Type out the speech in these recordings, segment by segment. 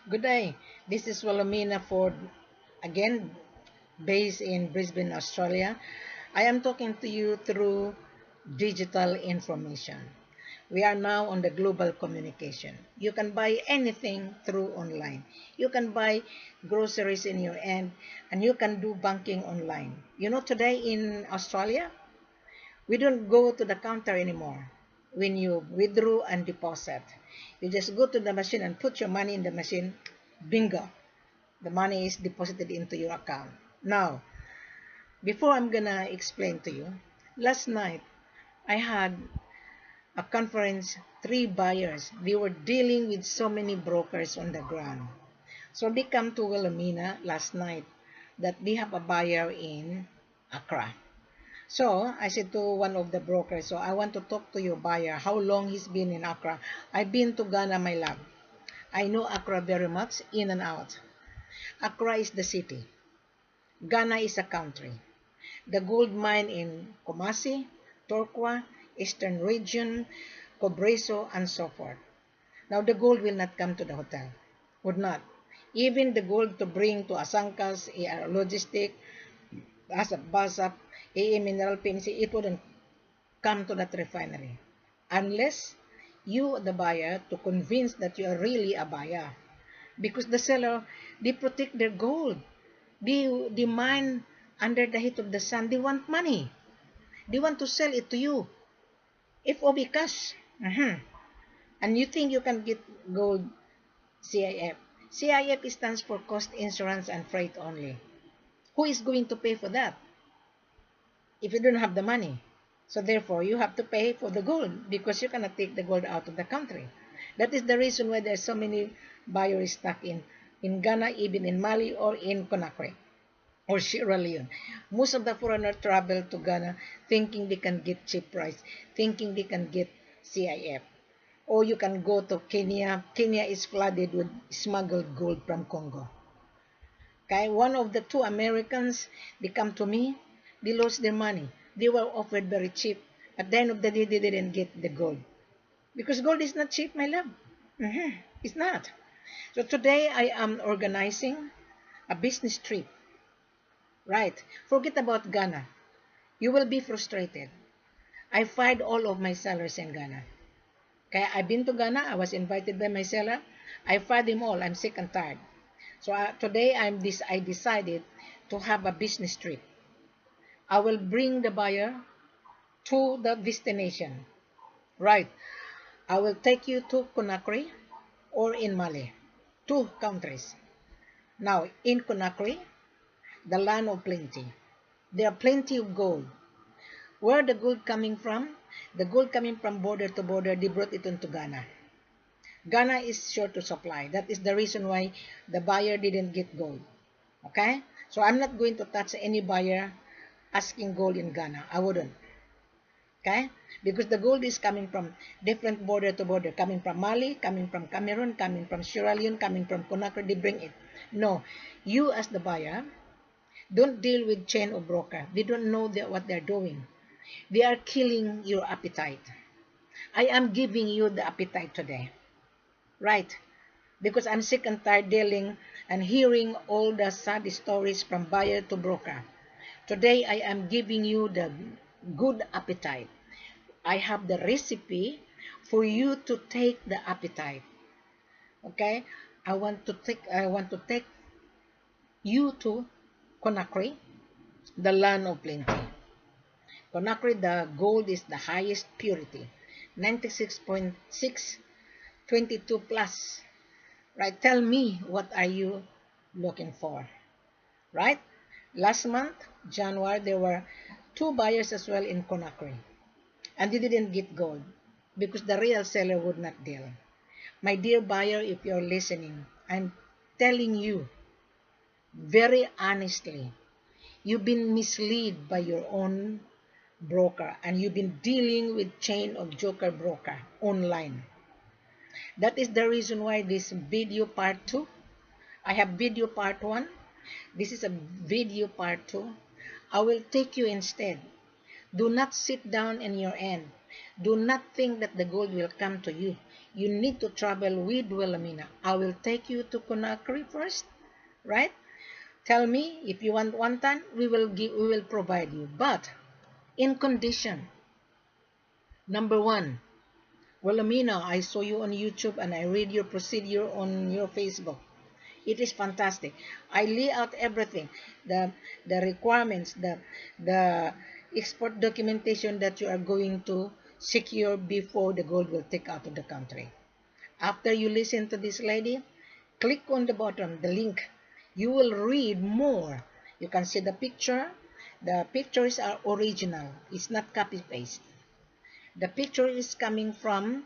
Good day. This is Wilhelmina.ford again, based in Brisbane, Australia. I am talking to you through digital information. We are now on the global communication. You can buy anything through online. You can buy groceries in your end, and you can do banking online. Today in Australia, we don't go to the counter anymore when you withdraw and deposit. You just go to the machine and put your money in the machine. Bingo. The money is deposited into your account. Now, before I'm gonna explain to you, last night I had a conference, three buyers. They were dealing with so many brokers on the ground. So they come to Wilhelmina last night that they have a buyer in Accra. So I said to one of the brokers, so I want to talk to your buyer, how long he's been in Accra. I've been to Ghana, my love. I know Accra very much, in and out. Accra is the city. Ghana is a country. The gold mine in Kumasi, Torquay, Eastern Region, Cobreso, and so forth. Now the gold will not come to the hotel. Would not. Even the gold to bring to Asankas, AR Logistic, Basap, AA Mineral PNC, it wouldn't come to that refinery. Unless you, the buyer, to convince that you are really a buyer. Because the seller, they protect their gold. They mine under the heat of the sun. They want money. They want to sell it to you. FOB cash. And you think you can get gold CIF. CIF stands for cost, insurance, and freight only. Who is going to pay for that if you don't have the money? So therefore, you have to pay for the gold because you cannot take the gold out of the country. That is the reason why there's so many buyers stuck in Ghana, even in Mali or in Conakry or Sierra Leone. Most of the foreigners travel to Ghana thinking they can get cheap price, thinking they can get CIF. Or you can go to Kenya. Kenya is flooded with smuggled gold from Congo. Okay, one of the two Americans, they come to me, they lost their money. They were offered very cheap. At the end of the day, they didn't get the gold. Because gold is not cheap, my love. It's not. So today, I am organizing a business trip. Right. Forget about Ghana. You will be frustrated. I fired all of my sellers in Ghana. Okay, I've been to Ghana. I was invited by my seller. I fired them all. I'm sick and tired. So today, I decided to have a business trip. I will bring the buyer to the destination. Right. I will take you to Conakry or in Mali. Two countries. Now, in Conakry, the land of plenty. There are plenty of gold. Where the gold coming from? The gold coming from border to border, they brought it into Ghana. Ghana is short to supply. That is the reason why the buyer didn't get gold. Okay? So I'm not going to touch any buyer asking gold in Ghana. I wouldn't. Okay? Because the gold is coming from different border to border. Coming from Mali, coming from Cameroon, coming from Sierra Leone, coming from Conakry. They bring it. No. You as the buyer, don't deal with chain or broker. They don't know what they're doing. They are killing your appetite. I am giving you the appetite today. Right? Because I'm sick and tired dealing and hearing all the sad stories from buyer to broker. Today, I am giving you the good appetite. I have the recipe for you to take the appetite. Okay? I want to take you to Conakry, the land of plenty. Conakry, the gold is the highest purity, 96.6, 22 plus. Right? Tell me, what are you looking for? Right? Last month, January, there were two buyers as well in Conakry. And they didn't get gold because the real seller would not deal. My dear buyer, if you're listening, I'm telling you very honestly, you've been misled by your own broker and you've been dealing with chain of joker broker online. That is the reason why this video part 2, I have video part 1, this is a video part 2. I will take you instead. Do not sit down in your end. Do not think that the gold will come to you. you need to travel with Wilhelmina. I will take you to Conakry first, right? Tell me if you want one time, we will provide you, but in condition. Number one, Wilhelmina, I saw you on YouTube and I read your procedure on your Facebook. It is fantastic. I lay out everything, the requirements, the export documentation that you are going to secure before the gold will take out of the country. After you listen to this lady, click on the bottom, the link. You will read more. You can see the picture. The pictures are original. It's not copy paste. The picture is coming from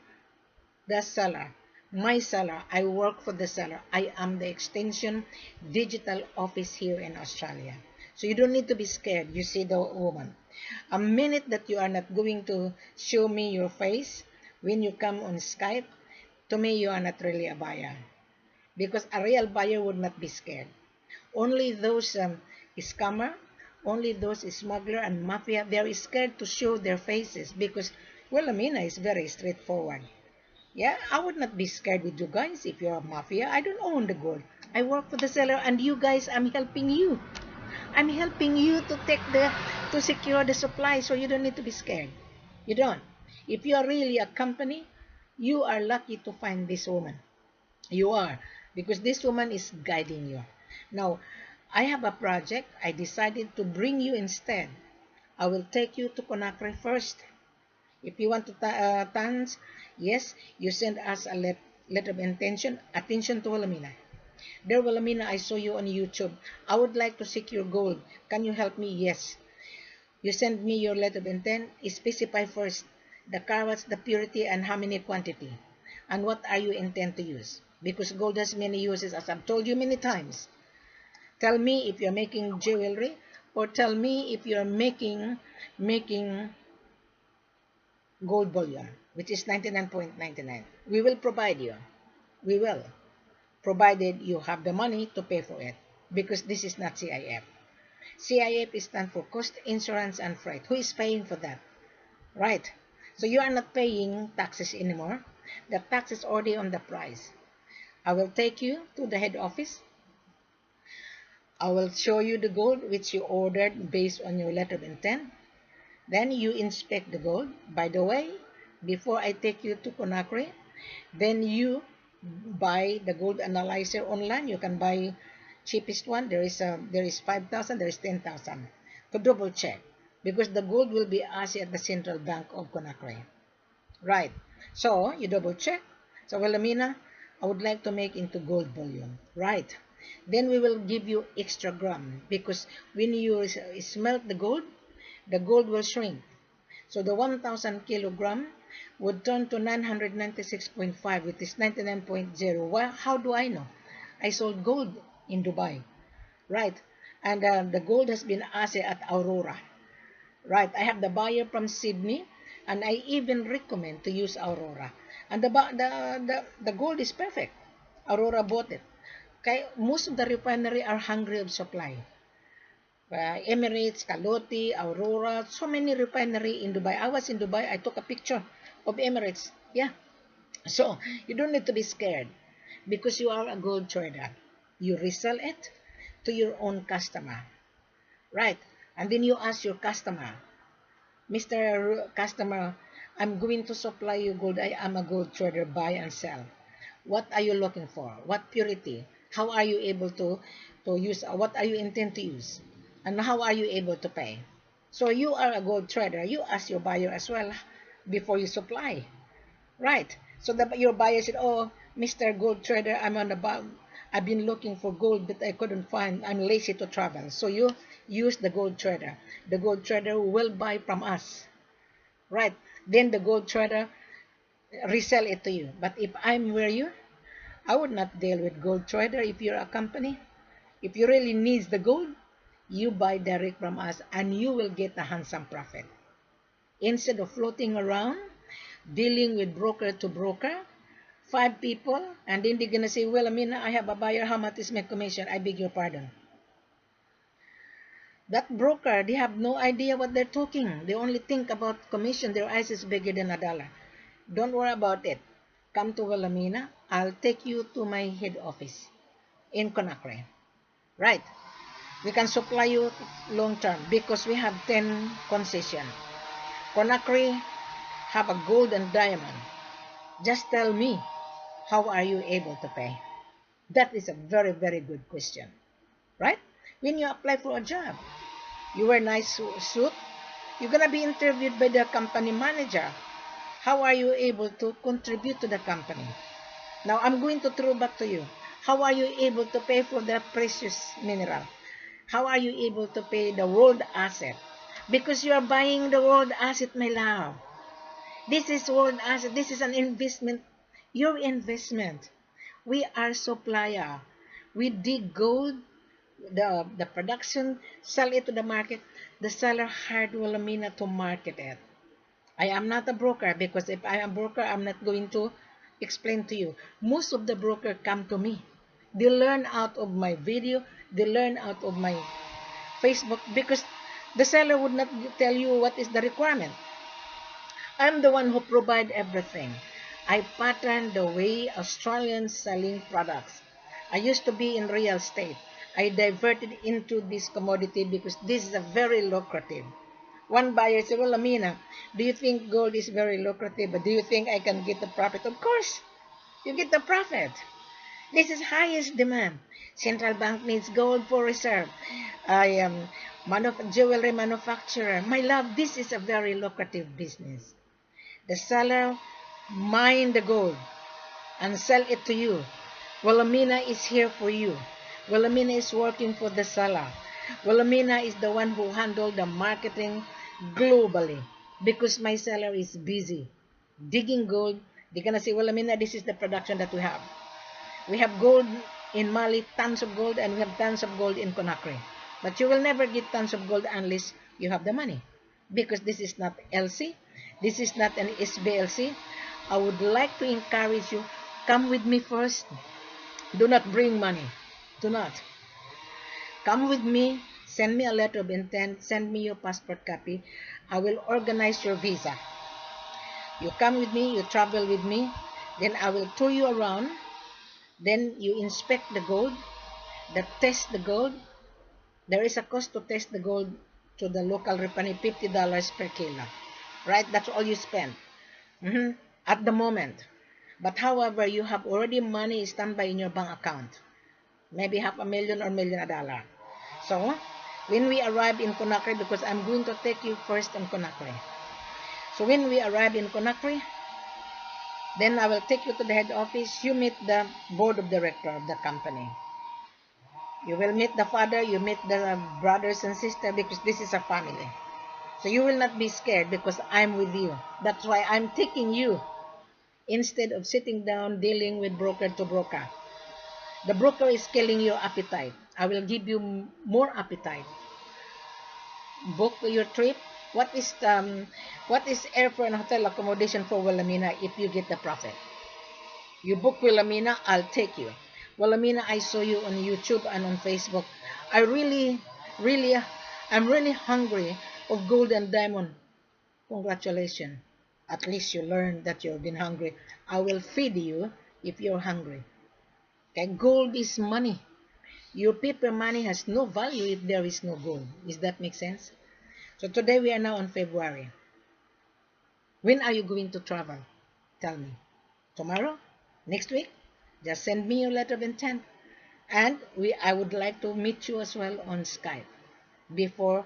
the seller. My seller. I work for the seller. I am the extension digital office here in Australia. So you don't need to be scared. You see the woman. A minute that you are not going to show me your face when you come on Skype, to me you are not really a buyer. Because a real buyer would not be scared. Only those scammer, only those smuggler and mafia, they are scared to show their faces because Wilhelmina is very straightforward. Yeah, I would not be scared with you guys if you're a mafia. I don't own the gold. I work for the seller and you guys, I'm helping you. I'm helping you to secure the supply so you don't need to be scared. You don't. If you are really a company, you are lucky to find this woman. You are, because this woman is guiding you. Now, I have a project. I decided to bring you instead. I will take you to Conakry first. If you want to tons, yes, you send us a letter of intention. Attention to Wilhelmina. Dear Wilhelmina, I saw you on YouTube. I would like to secure gold. Can you help me? Yes. You send me your letter of intent. Specify first the carats, the purity, and how many quantity. And what are you intend to use? Because gold has many uses, as I've told you many times. Tell me if you're making jewelry, or tell me if you're making gold bullion, which is 99.99. We will provide you. We will, provided you have the money to pay for it, because this is not CIF. CIF is stand for cost, insurance, and freight. Who is paying for that? Right. So you are not paying taxes anymore. The tax is already on the price. I will take you to the head office. I will show you the gold which you ordered based on your letter of intent. Then you inspect the gold. By the way, before I take you to Conakry, then you buy the gold analyzer online. You can buy cheapest one. There is 5,000. There is 10,000 to double check, because the gold will be asked at the Central Bank of Conakry. Right. So you double check. So Wilhelmina, I would like to make into gold bullion. Right. Then we will give you extra gram, because when you smelt the gold will shrink. So the 1,000 kilogram would turn to 996.5, which is 99.0. Well, how do I know? I sold gold in Dubai, right? And the gold has been assayed at Aurora, right? I have the buyer from Sydney, and I even recommend to use Aurora. And the gold is perfect. Aurora bought it. Okay, most of the refinery are hungry of supply. Emirates, Kaloti, Aurora, so many refinery in Dubai. I was in Dubai. I took a picture of Emirates. Yeah. So you don't need to be scared, because you are a gold trader. You resell it to your own customer, right? And then you ask your customer, Mr. Customer, I'm going to supply you gold. I am a gold trader, buy and sell. What are you looking for? What purity? How are you able to use? What are you intend to use? And how are you able to pay? So you are a gold trader. You ask your buyer as well before you supply, right? So your buyer said, "Oh, Mr. Gold Trader, I've been looking for gold, but I couldn't find. I'm lazy to travel." So you use the gold trader. The gold trader will buy from us, right? Then the gold trader resell it to you. But if I'm where you, I would not deal with gold trader. If you're a company, if you really needs the gold, you buy direct from us, and you will get a handsome profit. Instead of floating around, dealing with broker to broker, 5 people, and then they're going to say, well, Amina, I have a buyer, how much is my commission? I beg your pardon. That broker, they have no idea what they're talking. They only think about commission. Their eyes is bigger than $1. Don't worry about it. come to Wilhelmina. I'll take you to my head office in Conakry. Right. We can supply you long term because we have 10 concession. Conakry have a gold and diamond. Just tell me, how are you able to pay? That is a very, very good question, right? When you apply for a job, you wear nice suit, you're gonna be interviewed by the company manager. How are you able to contribute to the company? Now I'm going to throw back to you. How are you able to pay for the precious mineral? How are you able to pay the world asset? Because you are buying the world asset, my love. This is world asset. This is an investment. Your investment. We are supplier. We dig gold, the production, sell it to the market. The seller hired Wilhelmina to market it. I am not a broker because if I am a broker, I'm not going to explain to you. Most of the broker come to me. They learn out of my video. They learn out of my Facebook because the seller would not tell you what is the requirement. I'm the one who provide everything. I pattern the way Australians selling products. I used to be in real estate. I diverted into this commodity because this is a very lucrative. One buyer said, well, Amina, do you think gold is very lucrative? But do you think I can get the profit? Of course, you get the profit. This is highest demand. Central bank needs gold for reserve. I am jewelry manufacturer. My love, this is a very lucrative business. The seller mine the gold and sell it to you. Wilhelmina is here for you. Wilhelmina is working for the seller. Wilhelmina is the one who handles the marketing globally because my seller is busy digging gold. They're gonna say, Wilhelmina, this is the production that we have. We have gold in Mali, tons of gold, and we have tons of gold in Conakry. But you will never get tons of gold unless you have the money because this is not LC. This is not an SBLC. I would like to encourage you, come with me first. Do not bring money. Do not. Come with me. Send me a letter of intent. Send me your passport copy. I will organize your visa. You come with me. You travel with me. Then I will tour you around. Then you inspect the gold. Test the gold. There is a cost to test the gold to the local refinery, $50 per kilo. Right? That's all you spend at the moment. But however, you have already money standby in your bank account. Maybe $500,000 or $1,000,000. So, when we arrive in Conakry, because I'm going to take you first in Conakry. So, when we arrive in Conakry, then I will take you to the head office. You meet the board of director of the company. You will meet the father, you meet the brothers and sisters because this is a family. So you will not be scared because I'm with you. That's why I'm taking you instead of sitting down dealing with broker to broker. The broker is killing your appetite. I will give you more appetite. Book your trip. What is airfare and hotel accommodation for Wilhelmina if you get the profit? You book Wilhelmina, I'll take you. Wilhelmina, I saw you on YouTube and on Facebook. I'm really hungry of gold and diamond. Congratulations. At least you learned that you've been hungry. I will feed you if you're hungry. Okay, gold is money. Your paper money has no value if there is no gold. Does that make sense? So today we are now on February. When are you going to travel? Tell me. Tomorrow? Next week? Just send me your letter of intent. And I would like to meet you as well on Skype before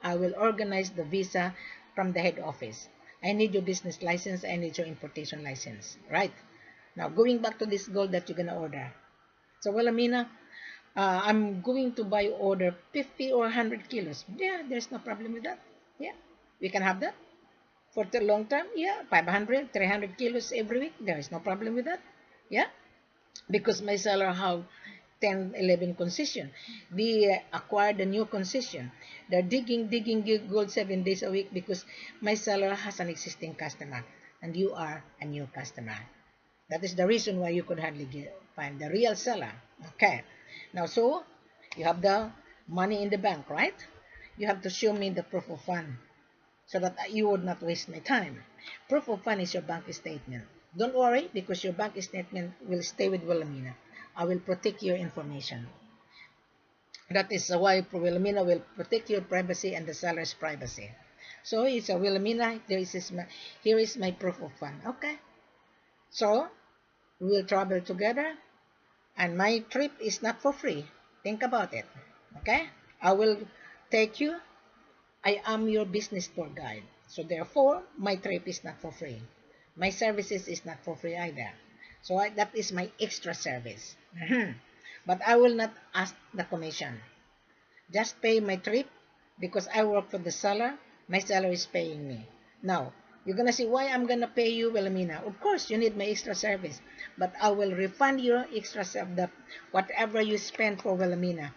I will organize the visa from the head office. I need your business license. I need your importation license. Right? Now, going back to this gold that you're going to order. So, Wilhelmina, I'm going to order 50 or 100 kilos. Yeah, there's no problem with that. Yeah, we can have that. For the long term, yeah, 500, 300 kilos every week. There is no problem with that. Yeah, because my seller have 10, 11 concession. They acquired a new concession. They're digging gold 7 days a week because my seller has an existing customer and you are a new customer. That is the reason why you could hardly find the real seller. Okay. Now, so you have the money in the bank, right? You have to show me the proof of fund so that you would not waste my time. Proof of fund is your bank statement. Don't worry, because your bank statement will stay with Wilhelmina. I will protect your information. That is why Wilhelmina will protect your privacy and the seller's privacy. So it's a Wilhelmina. Here is my proof of fund. Okay. So we will travel together, and my trip is not for free. Think about it. Okay. I will take you. I am your business tour guide. So therefore, my trip is not for free. My services is not for free either. So that is my extra service. But I will not ask the commission. Just pay my trip because I work for the seller. My seller is paying me. Now, you're going to see why I'm going to pay you, Wilhelmina. Of course, you need my extra service. But I will refund your extra service, whatever you spend for Wilhelmina.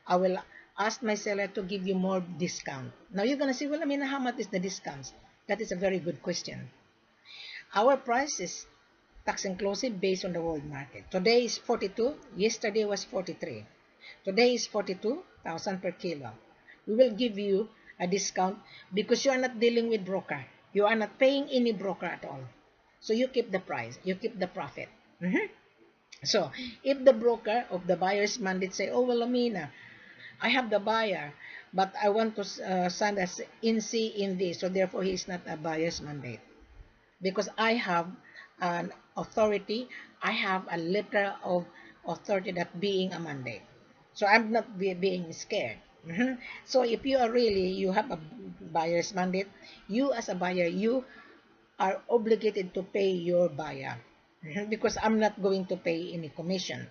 I will ask my seller to give you more discount. Now, you're going to say, Wilhelmina, how much is the discounts? That is a very good question. Our price is tax inclusive based on the world market. Today is 42. Yesterday was 43. Today is 42,000 per kilo. We will give you a discount because you are not dealing with broker. You are not paying any broker at all. So you keep the price. You keep the profit. So if the broker of the buyer's mandate say, oh, Wilhelmina, I have the buyer, but I want to send us NC in this. So therefore, he is not a buyer's mandate. Because I have an authority, I have a letter of authority that being a mandate. So I'm not being scared. So if you are really, you have a buyer's mandate, you as a buyer, you are obligated to pay your buyer. Because I'm not going to pay any commission.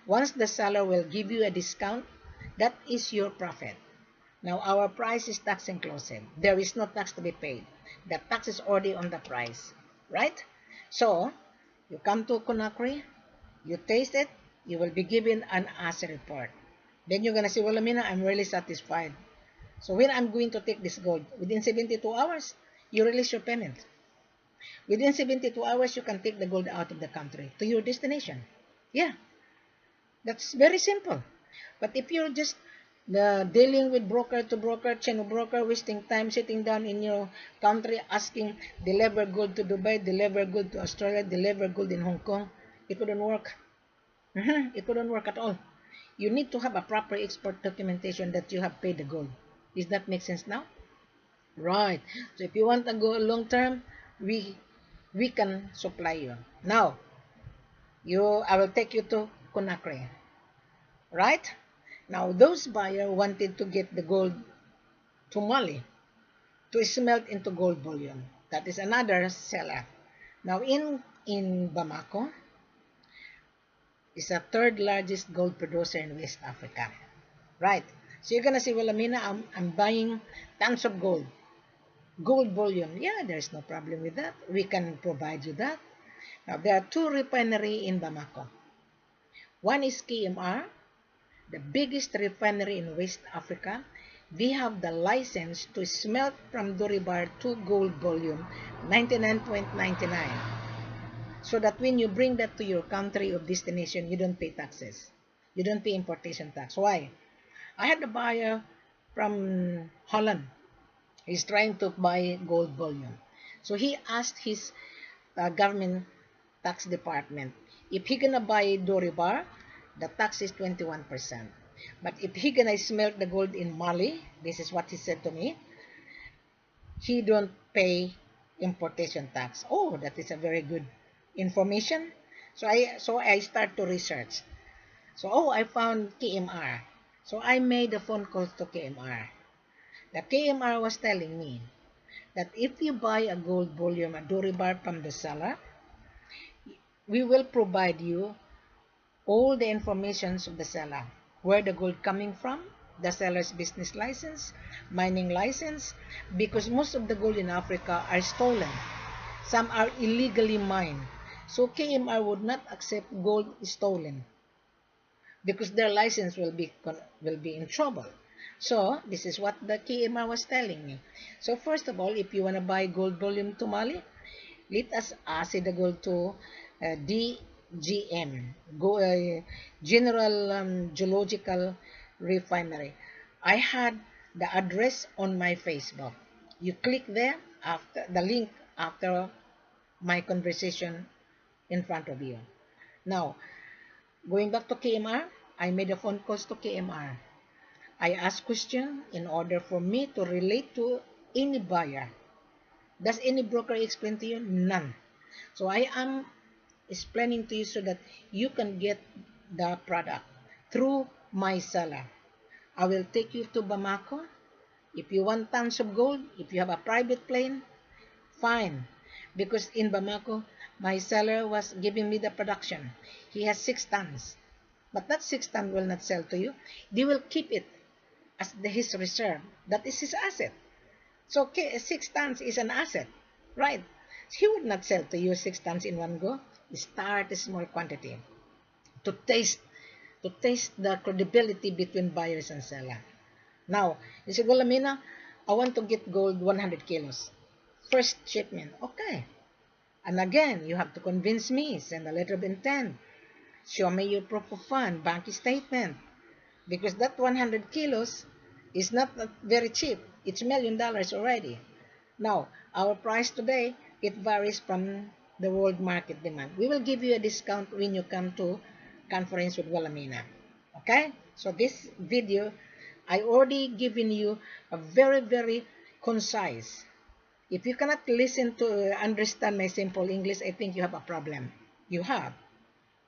Once the seller will give you a discount, that is your profit. Now, our price is tax inclusive. There is no tax to be paid. The tax is already on the price, right? So, you come to Conakry, you taste it, you will be given an asset report. Then you're going to say, well, Amina, I'm really satisfied. So, when I'm going to take this gold, within 72 hours, you release your payment. Within 72 hours, you can take the gold out of the country to your destination. Yeah, that's very simple. But if you're just dealing with broker to broker, chain of broker, wasting time sitting down in your country asking, deliver gold to Dubai, deliver gold to Australia, deliver gold in Hong Kong, it wouldn't work. It wouldn't work at all. You need to have a proper export documentation that you have paid the gold. Does that make sense now? Right. So if you want to go long term, we can supply you. Now, I will take you to Conakry. Right? Now, those buyers wanted to get the gold to Mali to smelt into gold bullion. That is another seller. Now, in Bamako, is a third largest gold producer in West Africa. Right? So you're gonna say, well, Amina, I'm buying tons of gold. Gold bullion. Yeah, there's no problem with that. We can provide you that. Now, there are two refineries in Bamako. One is KMR, the biggest refinery in West Africa. They have the license to smelt from Doribar to gold bullion 99.99. So that when you bring that to your country of destination, you don't pay taxes. You don't pay importation tax. Why? I had a buyer from Holland. He's trying to buy gold bullion. So he asked his government tax department, if he gonna buy Doribar, the tax is 21%. But if he gonna smelt the gold in Mali, this is what he said to me, he don't pay importation tax. Oh, that is a very good information. So I start to research. So I found KMR. So I made a phone call to KMR. The KMR was telling me that if you buy a gold bullion, a Doribar from the seller, we will provide you all the informations of the seller. Where the gold coming from, the seller's business license, mining license, because most of the gold in Africa are stolen. Some are illegally mined. So KMR would not accept gold stolen because their license will be in trouble. So this is what the KMR was telling me. So first of all, if you want to buy gold bullion to Mali, let us acid the gold to DGM, General Geological Refinery. I had the address on my Facebook. You click there after the link after my conversation in front of you. Now, going back to KMR, I made a phone calls to KMR. I asked question in order for me to relate to any buyer. Does any broker explain to you? None. So I am explaining to you so that you can get the product through my seller. I will take you to Bamako. If you want tons of gold, if you have a private plane, fine. Because in Bamako, my seller was giving me the production. He has 6 tons. But that 6 tons will not sell to you. They will keep it as his reserve. That is his asset. So 6 tons is an asset, right? He would not sell to you 6 tons in one go. Start a small quantity to taste the credibility between buyers and seller. Now, you said, well, Amina, I want to get gold 100 kilos. First shipment, okay. And again, you have to convince me, send a letter of intent, show me your proof of fund, bank statement, because that 100 kilos is not very cheap. It's $1 million already. Now, our price today, it varies from the world market demand. We will give you a discount when you come to conference with Wilhelmina. Okay? So this video, I already given you a very, very concise. If you cannot listen to understand my simple English, I think you have a problem. You have.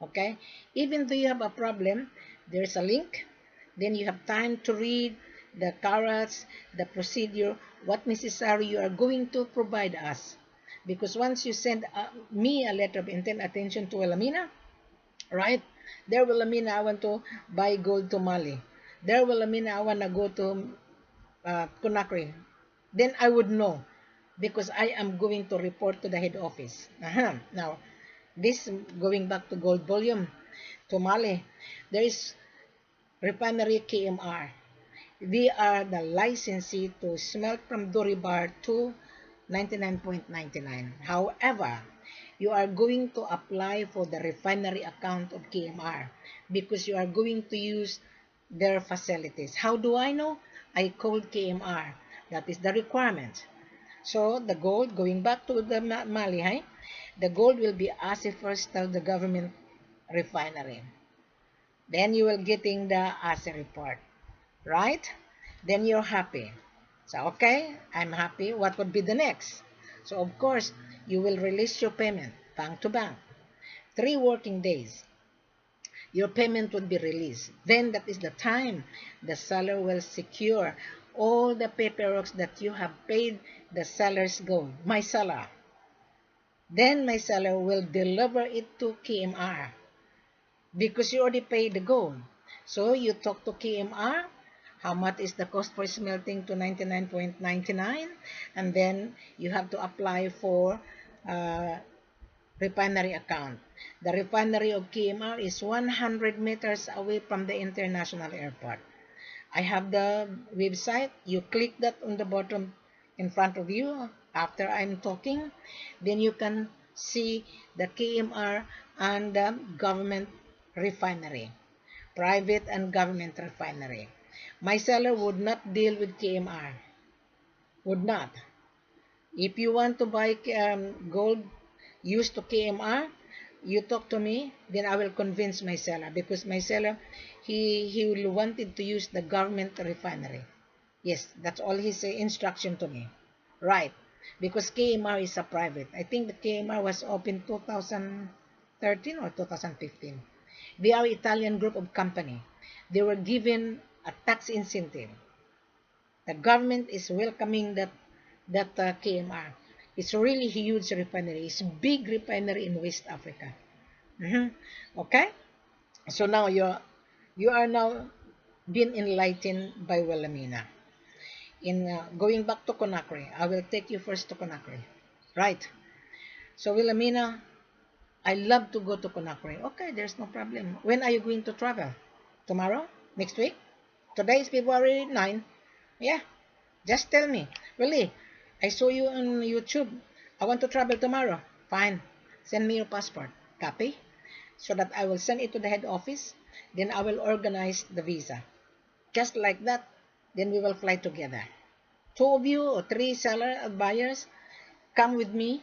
Okay? Even though you have a problem, there's a link. Then you have time to read the carrots, the procedure, what necessary you are going to provide us. Because once you send me a letter of intent, attention to Wilhelmina, right? There Wilhelmina, I want to buy gold to Mali. There Wilhelmina, I want to go to Conakry. Then I would know because I am going to report to the head office. Now, this going back to gold volume to Mali, there is refinery KMR. We are the licensee to smelt from Doribar to 99.99. However, you are going to apply for the refinery account of KMR because you are going to use their facilities. How do I know? I called KMR. That is the requirement. So the gold, going back to the Mali, the gold will be assay first to the government refinery. Then you will getting the assay report, right? Then you're happy. So, okay, I'm happy. What would be the next? So, of course, you will release your payment bank to bank. 3 working days, your payment would be released. Then that is the time the seller will secure all the paperwork that you have paid the seller's gold, my seller. Then my seller will deliver it to KMR because you already paid the gold. So you talk to KMR, how much is the cost for smelting to 99.99, and then you have to apply for refinery account. The refinery of KMR is 100 meters away from the international airport. I have the website. You click that on the bottom in front of you after I'm talking. Then you can see the KMR and the government refinery, private and government refinery. My seller would not deal with KMR. Would not. If you want to buy gold used to KMR, you talk to me, then I will convince my seller because my seller, he will wanted to use the government refinery. Yes, that's all his instruction to me. Right. Because KMR is a private. I think the KMR was opened 2013 or 2015. They are Italian group of company. They were given a tax incentive. The government is welcoming that KMR. It's really huge refinery. It's a big refinery in West Africa. Okay? So now you are now being enlightened by Wilhelmina. In going back to Conakry, I will take you first to Conakry. Right? So Wilhelmina, I love to go to Conakry. Okay, there's no problem. When are you going to travel? Tomorrow? Next week? Today is February 9. Yeah. Just tell me. Really, I saw you on YouTube. I want to travel tomorrow. Fine. Send me your passport. Copy. So that I will send it to the head office. Then I will organize the visa. Just like that, then we will fly together. 2 of you or 3 seller buyers, come with me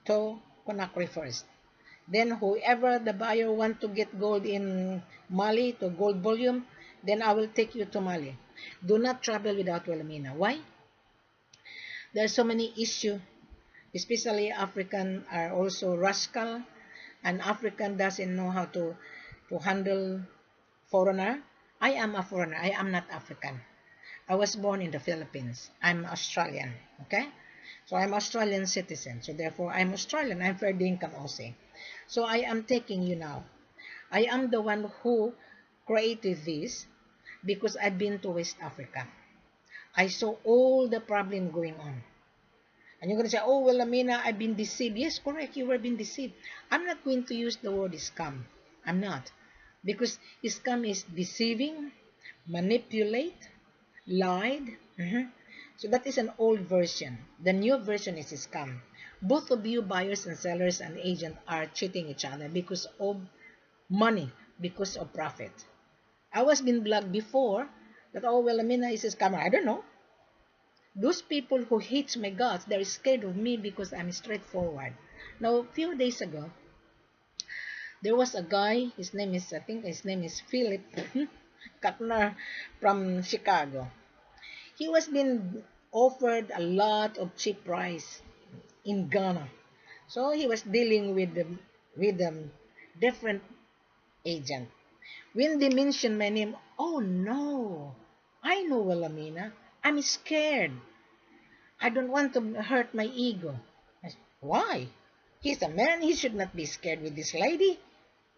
to Conakry first. Then whoever the buyer want to get gold in Mali to gold volume, then I will take you to Mali. Do not travel without Wilhelmina. Why? There are so many issues, especially African are also rascal, and African doesn't know how to handle foreigner. I am a foreigner. I am not African. I was born in the Philippines. I'm Australian. Okay? So I'm Australian citizen. So therefore, I'm Australian. I'm fair dinkum also. So I am taking you now. I am the one who created this because I've been to West Africa. I saw all the problem going on. And you're going to say, oh, well, Amina, I've been deceived. Yes, correct. You were being deceived. I'm not going to use the word scam. I'm not. Because scam is deceiving, manipulate, lied. So that is an old version. The new version is scam. Both of you, buyers and sellers and agent, are cheating each other because of money, because of profit. I was being blogged before that, oh, well, Amina is a scammer. I don't know. Those people who hate my guts, they're scared of me because I'm straightforward. Now, a few days ago, there was a guy, I think his name is Philip Katner from Chicago. He was being offered a lot of cheap price in Ghana. So he was dealing with different agent. When they mentioned my name, oh no, I know Wilhelmina. I'm scared. I don't want to hurt my ego. I said, why? He's a man. He should not be scared with this lady.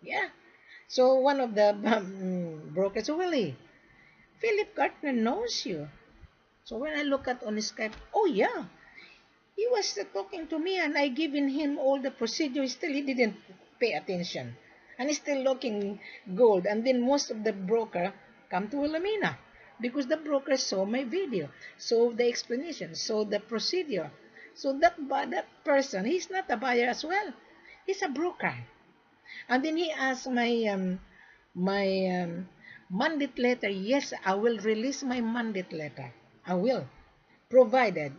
Yeah. So one of the brokers, Willie, Philip Gartner knows you. So when I look at on Skype, oh yeah, he was talking to me and I given him all the procedure. Still, he didn't pay attention. And he's still looking gold. And then most of the broker come to Wilhelmina because the broker saw my video, saw the explanation, saw the procedure. So that person, he's not a buyer as well. He's a broker. And then he asked my mandate letter. Yes, I will release my mandate letter. I will, provided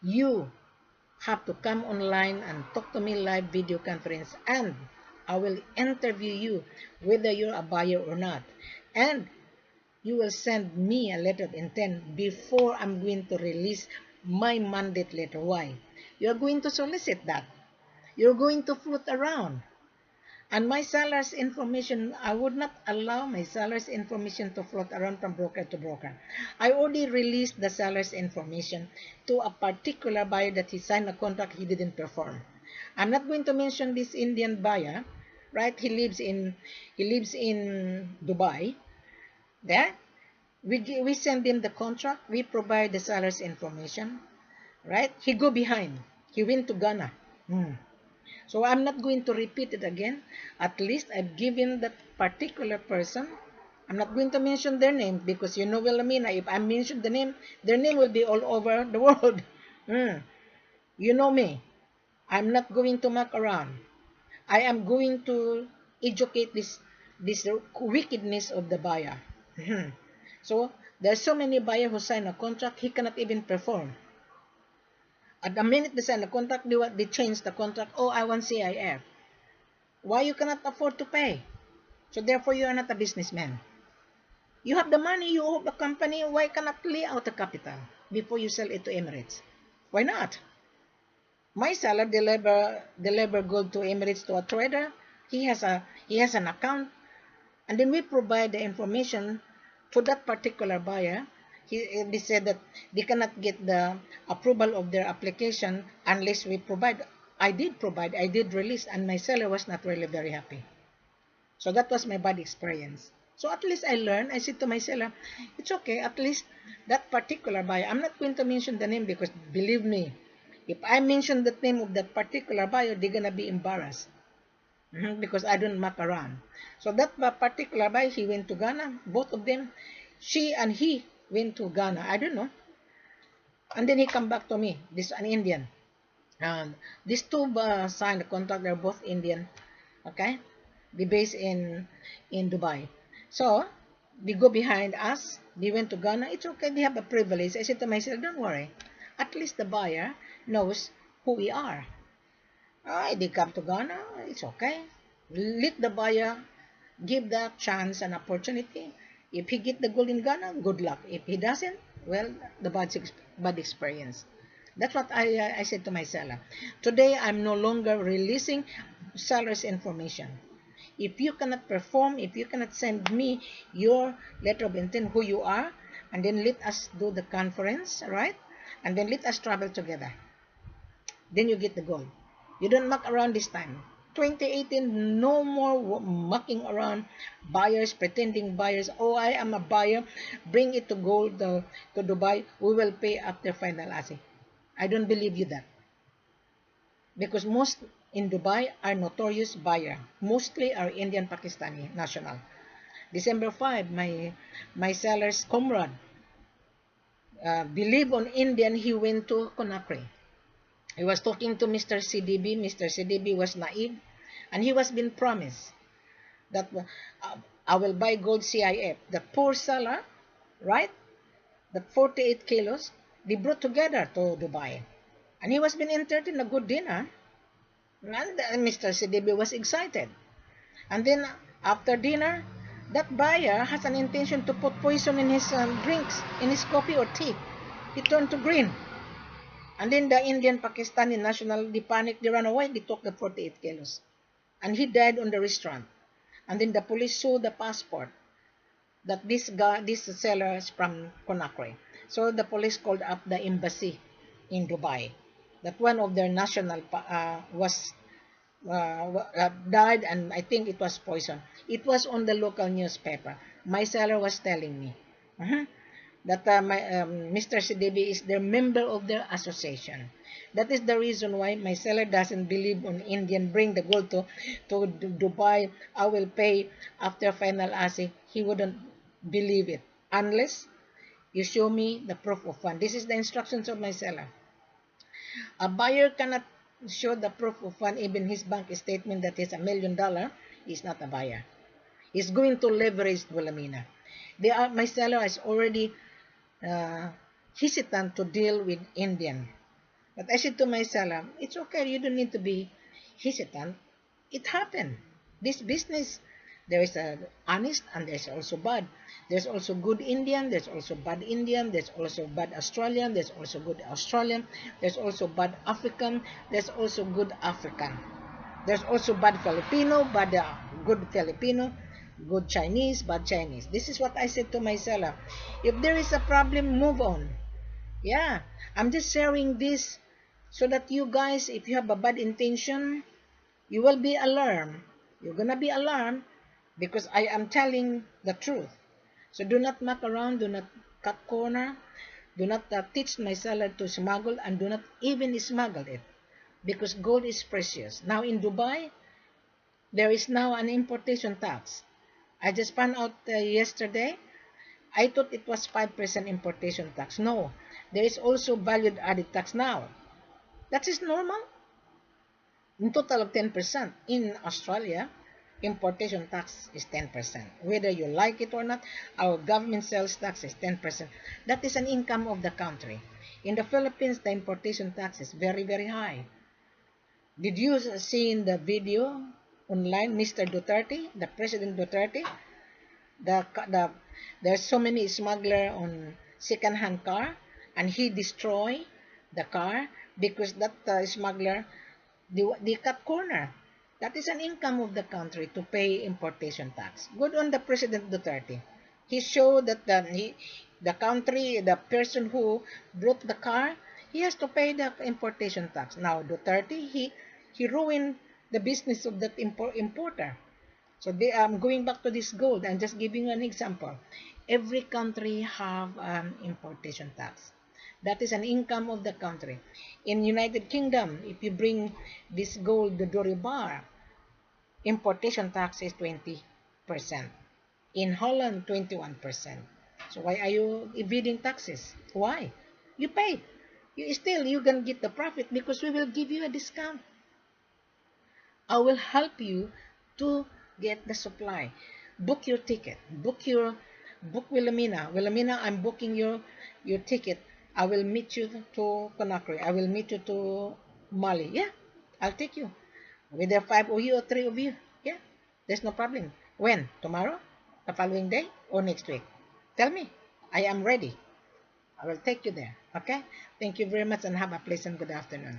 you have to come online and talk to me live video conference, and I will interview you whether you're a buyer or not. And you will send me a letter of intent before I'm going to release my mandate letter. Why? You're going to solicit that. You're going to float around. And my seller's information, I would not allow my seller's information to float around from broker to broker. I already released the seller's information to a particular buyer that he signed a contract he didn't perform. I'm not going to mention this Indian buyer, right? He lives in Dubai. There, we send him the contract. We provide the seller's information, right? He go behind. He went to Ghana. So I'm not going to repeat it again. At least I've given that particular person. I'm not going to mention their name because you know Wilhelmina. If I mention the name, their name will be all over the world. You know me. I'm not going to muck around. I am going to educate this wickedness of the buyer. So there's so many buyers who sign a contract, he cannot even perform. At the minute they sign the contract, they change the contract. Oh, I want CIF. Why you cannot afford to pay? So therefore, you are not a businessman. You have the money, you own the company. Why cannot lay out the capital before you sell it to Emirates? Why not? My seller deliver gold to Emirates to a trader. He has an account, and then we provide the information to that particular buyer. They said that they cannot get the approval of their application unless we provide. I did release, and my seller was not really very happy. So that was my bad experience. So at least I learned. I said to my seller, it's okay, at least that particular buyer, I'm not going to mention the name because believe me, if I mention the name of that particular buyer, they're going to be embarrassed. Because I don't muck around. So that particular buyer, he went to Ghana, both of them, she and he went to Ghana. I don't know. And then he come back to me. This an Indian. These two signed the contract. They're both Indian. Okay, they based in Dubai. So they go behind us. They went to Ghana. It's okay. They have a privilege. I said to myself, don't worry. At least the buyer knows who we are. They come to Ghana, it's okay. Let the buyer give that chance and opportunity. If he get the gold in Ghana, good luck. If he doesn't, well, the bad experience. That's what I said to my seller. Today, I'm no longer releasing seller's information. If you cannot perform, if you cannot send me your letter of intent, who you are, and then let us do the conference, right? And then let us travel together. Then you get the gold. You don't muck around this time. 2018, no more mucking around, buyers, pretending buyers. Oh, I am a buyer. Bring it to gold to Dubai. We will pay after final asking. I don't believe you that. Because most in Dubai are notorious buyer. Mostly are Indian Pakistani national. December 5, my seller's comrade believe on Indian, he went to Conakry. He was talking to Mr. CDB. Mr. CDB was naive, and he was being promised that I will buy gold CIF. The poor seller, right? The 48 kilos, they brought together to Dubai. And he was being entered in a good dinner. And Mr. CDB was excited. And then after dinner, that buyer has an intention to put poison in his drinks, in his coffee or tea. He turned to green. And then the Indian Pakistani national, they panicked, they ran away, they took the 48 kilos. And he died on the restaurant. And then the police saw the passport that this guy, this seller is from Conakry. So the police called up the embassy in Dubai. That one of their national was died, and I think it was poison. It was on the local newspaper. My seller was telling me. That Mr. Sidibe is the member of their association. That is the reason why my seller doesn't believe on Indian. Bring the gold to Dubai. I will pay after final asking. He wouldn't believe it unless you show me the proof of fund. This is the instructions of my seller. A buyer cannot show the proof of fund, even his bank statement that is $1 million. He's not a buyer. He's going to leverage Wilhelmina. My seller is already hesitant to deal with Indian. But I said to my seller, it's okay, you don't need to be hesitant. It happened. This business, there is a honest and there's also bad. There's also good Indian, there's also bad Indian, there's also bad Australian, there's also good Australian, there's also bad African, there's also good African. There's also bad Filipino, good Filipino, good Chinese, bad Chinese. This is what I said to my seller. If there is a problem, move on. Yeah, I'm just sharing this so that you guys, if you have a bad intention, you will be alarmed. You're gonna be alarmed because I am telling the truth. So do not muck around, do not cut corner, do not teach my seller to smuggle, and do not even smuggle it because gold is precious. Now in Dubai, there is now an importation tax. I just found out yesterday. I thought it was 5% importation tax. No, there is also valued added tax now. That is normal. In total of 10%. In Australia, importation tax is 10%. Whether you like it or not, our government sales tax is 10%. That is an income of the country. In the Philippines, the importation tax is very, very high. Did you see in the video online, Mr. Duterte, the President Duterte? There's so many smuggler on second-hand car, and he destroy the car because that smuggler, they cut corner. That is an income of the country to pay importation tax. Good on the President Duterte. He showed that the country, the person who brought the car, he has to pay the importation tax. Now Duterte, he ruined the business of that importer. So going back to this gold, I'm just giving you an example. Every country have importation tax. That is an income of the country. In United Kingdom, if you bring this gold, the Doribar, importation tax is 20%. In Holland, 21%. So why are you evading taxes? Why? You pay. You can get the profit because we will give you a discount. I will help you to get the supply. Book your ticket. Book Wilhelmina. Wilhelmina, I'm booking your ticket. I will meet you to Conakry. I will meet you to Mali. Yeah, I'll take you. Whether five of you or three of you. Yeah, there's no problem. When? Tomorrow? The following day? Or next week? Tell me. I am ready. I will take you there. Okay? Thank you very much and have a pleasant good afternoon.